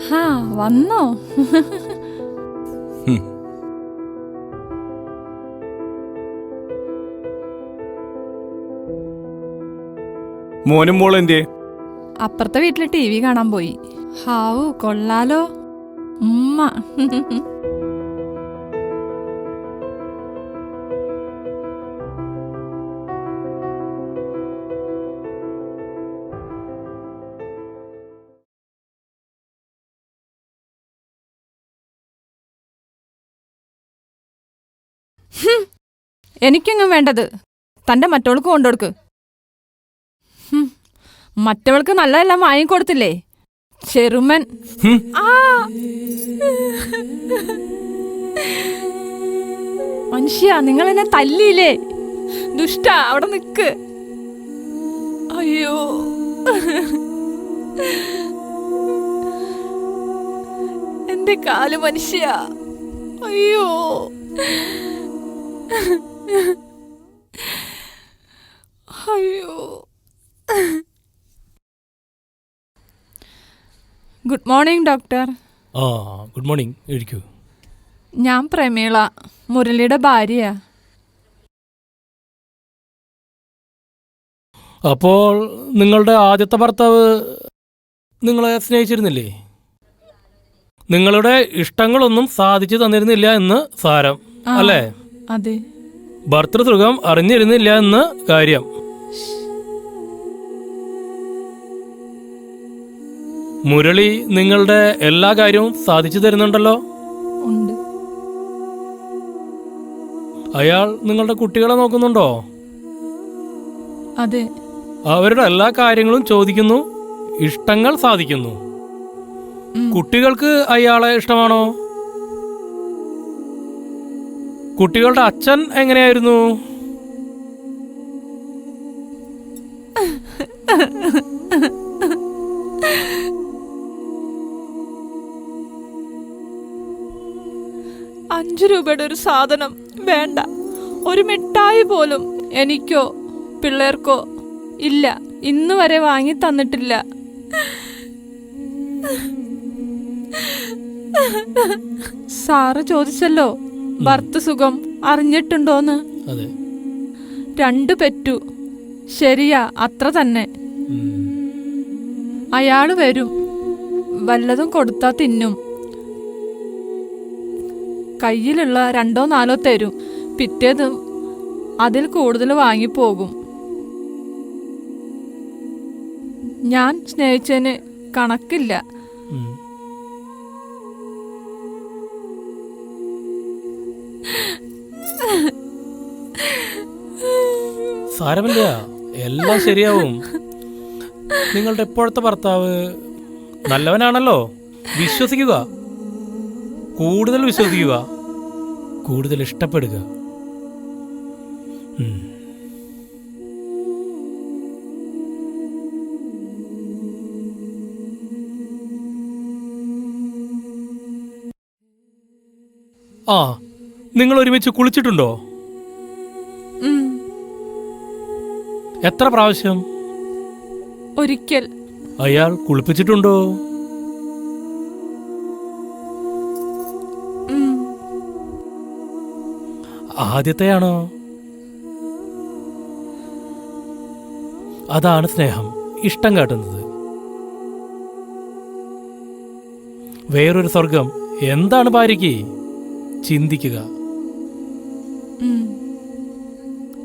ഹാ വന്നോ? മോനും മോളും എന്തേ? അപ്പുറത്തെ വീട്ടില് TV കാണാൻ പോയി. ഹാവു കൊള്ളാലോ ഉമ്മ. എനിക്കെങ്ങും വേണ്ടത്. തന്റെ മറ്റവൾക്ക് കൊണ്ടുകൊടുക്ക്. മറ്റവൾക്ക് നല്ലതെല്ലാം വാങ്ങിക്കൊടുത്തില്ലേ ചെറുമൻ. മനുഷ്യ, നിങ്ങൾ എന്നെ തല്ലിയില്ലേ? ദുഷ്ട, അവിടെ നിക്ക്. അയ്യോ, എന്റെ കാല് മനുഷ്യ. അയ്യോ, അയ്യോ. Good morning doctor. Good morning. ഇരിക്കൂ. ഞാൻ പ്രമീള, മുരളിയുടെ ഭാര്യയാ. അപ്പോൾ നിങ്ങളുടെ ആദ്യത്തെ ഭർത്താവ് നിങ്ങളെ സ്നേഹിച്ചിരുന്നില്ലേ? നിങ്ങളുടെ ഇഷ്ടങ്ങളൊന്നും സാധിച്ചു തന്നിരുന്നില്ല എന്ന് സാരം, അല്ലേ? അതെ. ഭർത്തൃസുഖം അറിഞ്ഞിരുന്നില്ല എന്ന് കാര്യം. മുരളി നിങ്ങളുടെ എല്ലാ കാര്യവും സാധിച്ചു തരുന്നുണ്ടല്ലോ. ഉണ്ട്. അയാൾ നിങ്ങളുടെ കുട്ടികളെ നോക്കുന്നുണ്ടോ? അതെ. അവരുടെ എല്ലാ കാര്യങ്ങളും ചോദിക്കുന്നു, ഇഷ്ടങ്ങൾ സാധിക്കുന്നു. കുട്ടികൾക്ക് അയാളെ ഇഷ്ടമാണോ? കുട്ടികളുടെ അച്ഛൻ എങ്ങനെയായിരുന്നു? ₹5 ഒരു സാധനം വേണ്ട, ഒരു മിഠായി പോലും എനിക്കോ പിള്ളേർക്കോ ഇല്ല. ഇന്ന് വരെ വാങ്ങി തന്നിട്ടില്ല. സാറ് ചോദിച്ചല്ലോ ഭർത്തൃസുഖം അറിഞ്ഞിട്ടുണ്ടോന്ന്. 2 പെറ്റു. ശരിയാ, അത്ര തന്നെ. അയാള് വരും, വല്ലതും കൊടുത്താ തിന്നും. കയ്യിലുള്ള 2-4 തരും. പിറ്റേതും അതിൽ കൂടുതൽ വാങ്ങിപ്പോകും. ഞാൻ സ്നേഹിച്ചതിന് കണക്കില്ല. സാരമില്ല, എല്ലാം ശരിയാവും. നിങ്ങളുടെ ഇപ്പോഴത്തെ ഭർത്താവ് നല്ലവനാണല്ലോ. വിശ്വസിക്കുക, കൂടുതൽ വിശ്വസിക്കുക, കൂടുതൽ ഇഷ്ടപ്പെടുക. നിങ്ങൾ ഒരുമിച്ച് കുളിച്ചിട്ടുണ്ടോ? എത്ര പ്രാവശ്യം? ഒരിക്കൽ. അയാൾ കുളിപ്പിച്ചിട്ടുണ്ടോ? ആദ്യത്തെയാണോ? അതാണ് സ്നേഹം, ഇഷ്ടം കാട്ടുന്നത്. വേറൊരു സ്വർഗം എന്താണ് ഭാര്യയ്ക്ക്? ചിന്തിക്കുക.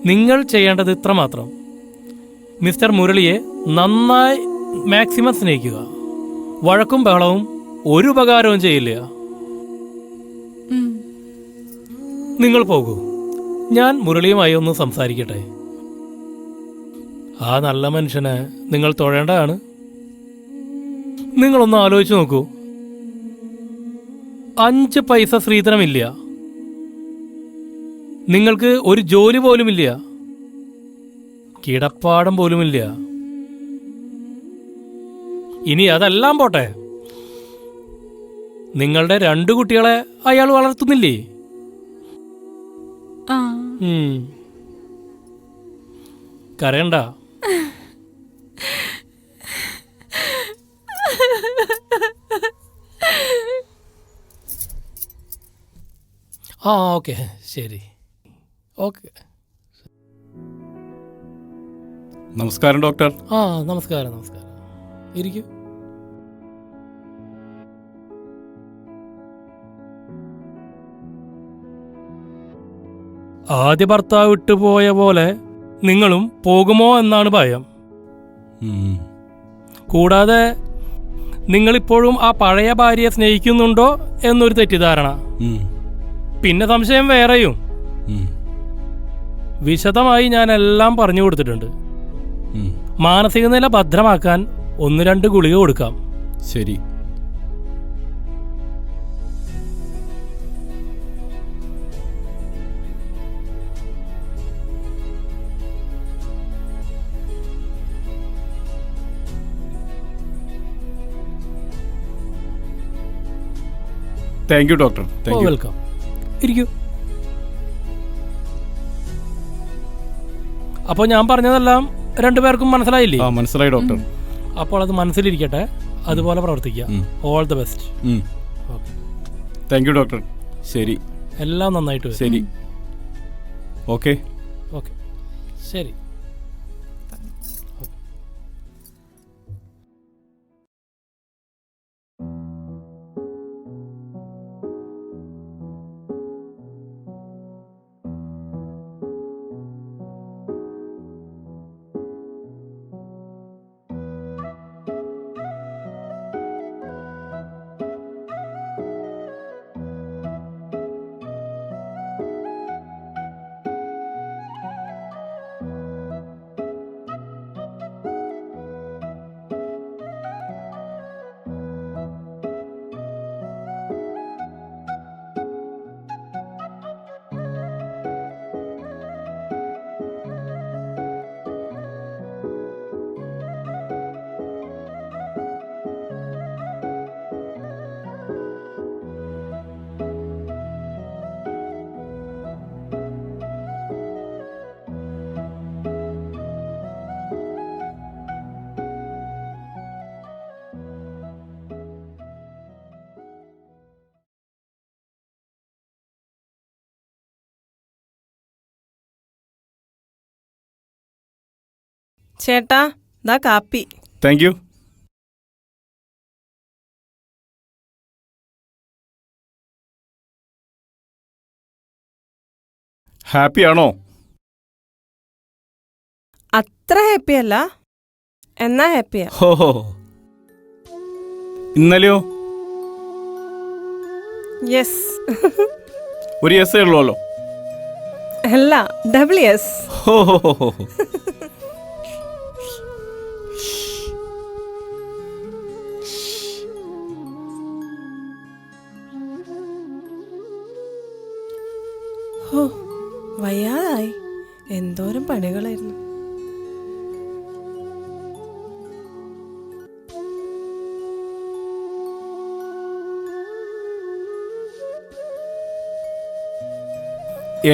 നിങ്ങൾ ചെയ്യേണ്ടത് ഇത്രമാത്രം: മിസ്റ്റർ മുരളിയെ നന്നായി മാക്സിമം സ്നേഹിക്കുക. വഴക്കും ബഹളവും ഒരു ഉപകാരവും ചെയ്യില്ല. നിങ്ങൾ പോകൂ, ഞാൻ മുരളിയുമായി ഒന്ന് സംസാരിക്കട്ടെ. ആ നല്ല മനുഷ്യനെ നിങ്ങൾ തൊഴേണ്ടതാണ്. നിങ്ങളൊന്ന് ആലോചിച്ച് നോക്കൂ. 5 പൈസ സ്ത്രീധനമില്ല. നിങ്ങൾക്ക് ഒരു ജോലി പോലുമില്ല. കിടപ്പാടം പോലുമില്ല. ഇനി അതെല്ലാം പോട്ടെ, നിങ്ങളുടെ 2 കുട്ടികളെ അയാൾ വളർത്തുന്നില്ലേ? കരയണ്ട. ആ ഓക്കെ ശരി. ഓക്കെ. നമസ്കാരം ഡോക്ടർ. ആ നമസ്കാരം. ഇരിക്കൂ. ആദ്യ ഭർത്താവ് വിട്ടുപോയ പോലെ നിങ്ങളും പോകുമോ എന്നാണ് ഭയം. കൂടാതെ നിങ്ങളിപ്പോഴും ആ പഴയ ഭാര്യയെ സ്നേഹിക്കുന്നുണ്ടോ എന്നൊരു തെറ്റിദ്ധാരണ. പിന്നെ സംശയം വേറെയും. വിശദമായി ഞാൻ എല്ലാം പറഞ്ഞു കൊടുത്തിട്ടുണ്ട്. മാനസിക നില ഭദ്രമാക്കാൻ 1-2 ഗുളിക കൊടുക്കാം. ശരി. Thank you doctor. Thank you. Welcome. ഇരിക്കൂ. അപ്പോൾ ഞാൻ പറഞ്ഞതെല്ലാം 2 പേർക്കും മനസ്സിലായില്ലേ? മനസ്സിലായി ഡോക്ടർ. അപ്പോൾ അത് മനസ്സിലിരിക്കട്ടെ, അതുപോലെ പ്രവർത്തിക്കുക. All the best. Thank you doctor. ശരി. എല്ലാം നന്നായിട്ട് വരും. ശരി. ഓക്കെ. ഓക്കെ ശരി. ചേട്ടാ ദാ കാപ്പി. Thank you. ഹാപ്പിയാണോ? അത്ര ഹാപ്പിയല്ല, എന്നാ ഹാപ്പിയാ. ഹോ. ഇന്നലെയോ? യെസ്. ഒരു യെസ്സേ ഉള്ളൂല്ലോ. അല്ല, ഡബിൾ യെസ്. ഹോ. ഹോ, വയ്യാതായി. എന്തോരം പണികളായിരുന്നു.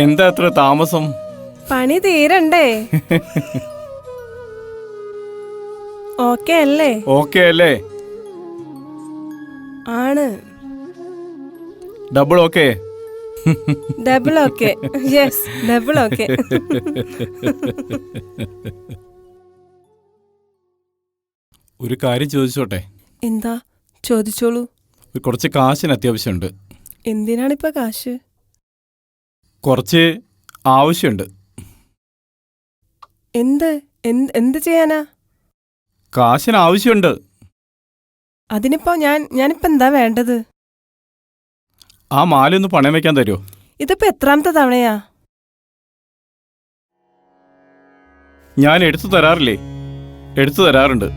എന്താ അത്ര താമസം? പണി തീരണ്ടേ? ഓക്കെ അല്ലേ? ഓക്കെ അല്ലേ? ആണ്. Double okay? Double okay. Yes, double okay. ഒരു കാര്യം ചോദിച്ചോട്ടെ? എന്താ? ചോദിച്ചോളൂ. കുറച്ച് കാശിന് അത്യാവശ്യമുണ്ട്. എന്തിനാണിപ്പോ കാശ്? കുറച്ച് ആവശ്യമുണ്ട്. എന്ത് ചെയ്യാനാ? കാശിന് ആവശ്യമുണ്ട്. അതിനിപ്പോ ഞാനിപ്പോ എന്താ വേണ്ടത്? ആ മാലയൊന്ന് പണയം വെക്കാൻ തരുമോ? ഇതിപ്പോ എത്രാമത്തെ തവണയാ? ഞാൻ എടുത്തു തരാറില്ലേ? എടുത്തു തരാറുണ്ട്.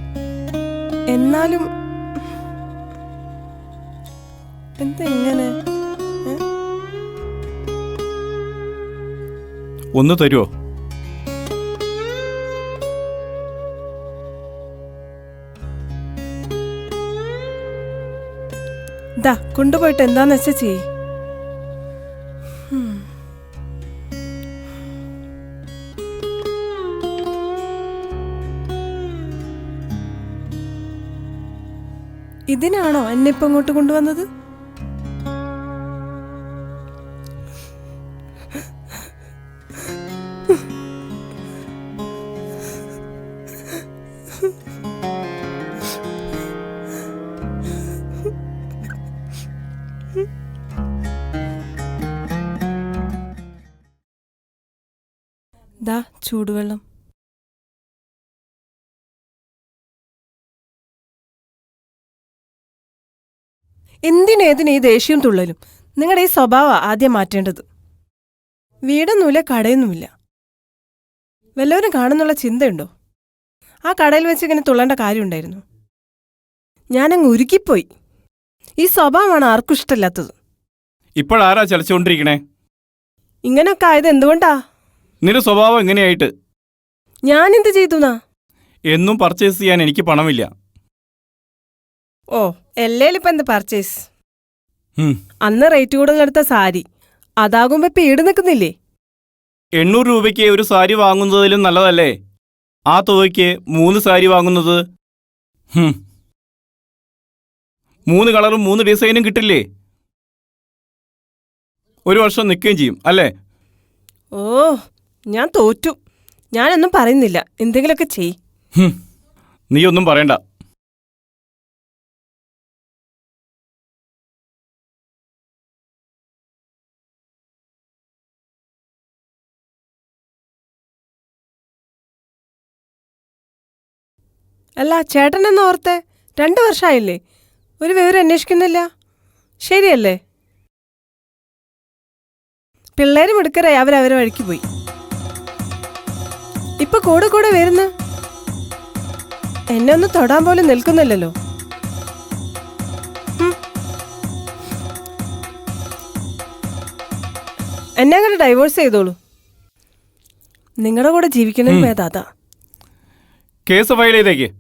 എന്നാലും എന്തെങ്ങനെ? ഒന്ന് തരുമോ? ദാ കൊണ്ടുപോയിട്ട് എന്താന്ന് വെച്ചാ ചെയ്യ്. ഇതിനാണോ എന്നെ ഇപ്പൊ ഇങ്ങോട്ട് കൊണ്ടുവന്നത്? ദാ ചൂടുവെള്ളം. എന്തിനേതിന് ഈ ദേഷ്യവും തുള്ളലും? നിങ്ങളുടെ ഈ സ്വഭാവം ആദ്യം മാറ്റേണ്ടത്. വീടൊന്നുമില്ല, കടയൊന്നുമില്ല. വല്ലവരും കാണുന്നുള്ള ചിന്തയുണ്ടോ? ആ കടയിൽ വെച്ച് ഇങ്ങനെ തുള്ളേണ്ട കാര്യമുണ്ടായിരുന്നു. ഞാനങ്ങ് ഉരുക്കിപ്പോയി. ഈ സ്വഭാവമാണ് ആർക്കും ഇഷ്ടമില്ലാത്തത്. ഇപ്പോഴാരാ ചലിച്ചുകൊണ്ടിരിക്കണേ? ഇങ്ങനെയൊക്കെ ആയത് എന്തുകൊണ്ടാ? നിന്റെ സ്വഭാവം എങ്ങനെയായിട്ട്? ഞാനെന്ത് ചെയ്തുന്നാ? എന്നും പർച്ചേസ് ചെയ്യാൻ എനിക്ക് പണമില്ല. ഓ, എല്ലേലിപ്പം എന്ത് പർച്ചേസ്? ഉം. അന്ന് റേറ്റ് കൂടുതലെടുത്ത സാരി അതാകുമ്പോ ഇപ്പൊ ഈട് നിൽക്കുന്നില്ലേ? 800 രൂപയ്ക്ക് ഒരു സാരി വാങ്ങുന്നതിലും നല്ലതല്ലേ ആ തുകയ്ക്ക് 3 സാരി വാങ്ങുന്നത്? 3 കളറും 3 ഡിസൈനും കിട്ടില്ലേ? ഒരു വർഷം നിൽക്കുകയും ചെയ്യും അല്ലേ? ഓ, ഞാൻ തോറ്റു. ഞാനൊന്നും പറയുന്നില്ല. എന്തെങ്കിലുമൊക്കെ ചെയ്. നീ ഒന്നും പറയണ്ട. അല്ല, ചേട്ടനെന്ന് ഓർത്തെ? 2 വർഷമായില്ലേ? ഒരു വിവരം അന്വേഷിക്കുന്നില്ല. ശരിയല്ലേ? പിള്ളേരും എടുക്കറേ, അവരവരെ വഴിക്ക് പോയി. ഇപ്പൊ കൂടെ കൂടെ വരുന്നു. എന്നെ ഒന്ന് തൊടാൻ പോലും നിൽക്കുന്നില്ലല്ലോ. എന്നെ അങ്ങനെ ഡൈവോഴ്സ് ചെയ്തോളൂ. നിങ്ങളുടെ കൂടെ ജീവിക്കണമെന്ന് വേദാതാ. കേസ് ഫയൽ ചെയ്തേക്ക്.